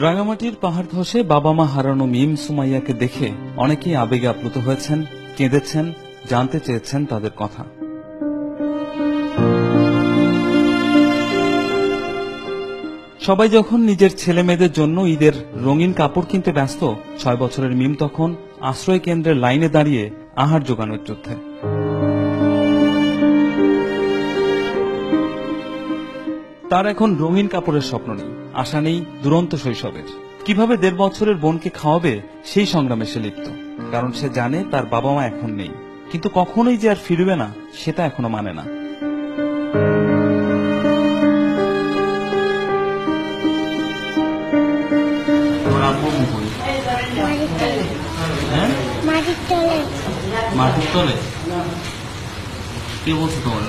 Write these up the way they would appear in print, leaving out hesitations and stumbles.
রাঙামাটির পাহাড় ধসে বাবা মা হারানো মিম সুমাইয়াকে দেখে অনেকেই আবেগে আপ্লুত হয়েছেন, কেঁদেছেন, জানতে চেয়েছেন তাদের কথা। সবাই যখন নিজের ছেলে মেয়েদের জন্য ঈদের রঙিন কাপড় কিনতে ব্যস্ত, 6 বছরের মিম তখন আশ্রয় কেন্দ্রের লাইনে দাঁড়িয়ে আহার জোগানোর যুদ্ধে। তার এখন রঙিন কাপড়ের স্বপ্ন নেই, আশা নেই দুরন্ত শৈশবের। কিভাবে 1.5 বছরের বোনকে খাওয়াবে সেই সংগ্রামে সে লিপ্ত, কারণ সে জানে তার বাবা মা এখন নেই, কিন্তু কখনোই যে আর ফিরবে না সেটা এখনো মানে না। মাটির তলে কে বলছে তোমার?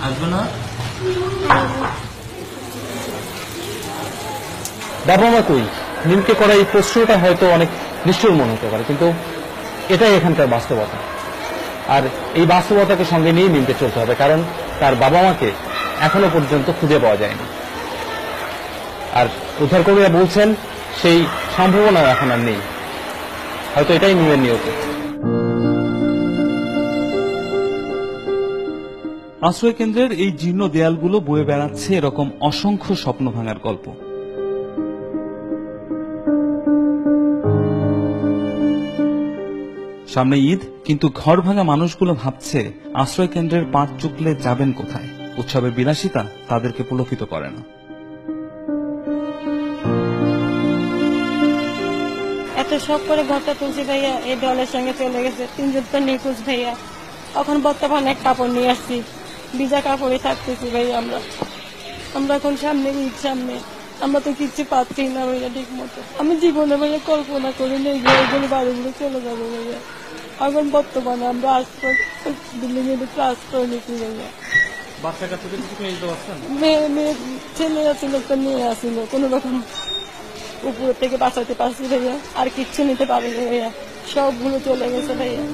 আসবে না? বাবা মা কই? মিমকে করা এই প্রশ্নটা হয়তো অনেক নিষ্ঠুর মনে হতে পারে, কিন্তু এটাই এখানকার বাস্তবতা। আর এই বাস্তবতাকে সঙ্গে নিয়ে মিমকে চলতে হবে, কারণ তার বাবা মাকে এখনো পর্যন্ত খুঁজে পাওয়া যায়নি। আর উদ্ধারকর্মীরা বলছেন সেই সম্ভাবনা এখন আর নেই। হয়তো এটাই মিমের নিয়ত। আশ্রয় কেন্দ্রের এই জীর্ণ দেয়ালগুলো বয়ে বেড়াচ্ছে এরকম অসংখ্য স্বপ্ন ভাঙার গল্প। সামনে ঈদ, কিন্তু ঘর ভাঙা মানুষগুলো ভাবছে আশ্রয় কেন্দ্রের পাট চুকলে যাবেন কোথায়। উৎসবের বিলাসিতা তাদেরকে পুলকিত করে না। এত শখ করে ঘরটা তুলছি ভাইয়া, এই দলের সঙ্গে চলে গেছে। 3 জন তো নিখোঁজ ভাইয়া। এখন বর্তমানে এক কাপড় নিয়ে আসছি, ভিজা কাপড়ে থাকতেছি ভাইয়া। আমরা এখন সামনে ঈদ, সামনে আমরা তো কিচ্ছু পাচ্ছি না ভাইয়া ঠিক মতো। আমি জীবনে ভাইয়া কল্পনা করি না ঘরগুলো বাড়িগুলো চলে যাবো ভাইয়া। এখন বর্তমানে আমরা আশ্রয় বিল্ডিং এর আশ্রয় নিচ্ছি ভাইয়া। মেয়ে ছেলে আসছিল, একটা মেয়ে আসছিল, কোন রকম উপর থেকে বাঁচাতে পারছি ভাইয়া। আর কিচ্ছু নিতে পারিনি ভাইয়া, সবগুলো চলে গেছে ভাইয়া।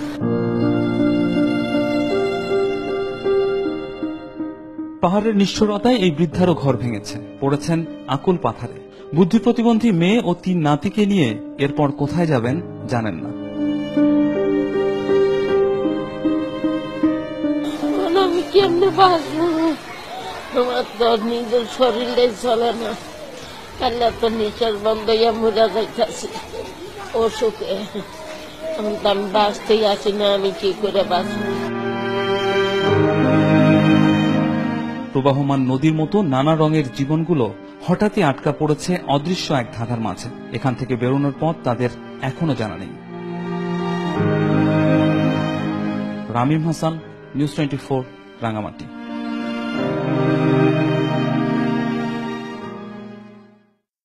পাহাড়ের নিষ্ঠুরতায় এই বৃদ্ধারও ঘর ভেঙেছে, পড়েছেন আকুল পাথারে। বুদ্ধি প্রতিবন্ধী মেয়ে ও 3 নাতিকে নিয়ে এরপর কোথায় যাবেন জানেন না। আমি কেমনে বাঁচবো? তোমার তো নিজের শরীরটাই চলে না, আল্লাহ তো নিঃশ্বাস বন্ধ হইয়া মরে যাইতেছে অসুখে। এখন তো আমি বাঁচতেই আসি না, আমি কি করে বাঁচবো? প্রবাহমান নদীর মতো নানা রঙের জীবনগুলো হঠাৎই আটকা পড়েছে অদৃশ্য এক ধাঁধার মাঝে। এখান থেকে বেরোনোর পথ তাদের এখনো জানা নেই। রামিম হাসান, নিউজ 24, রাঙামাটি।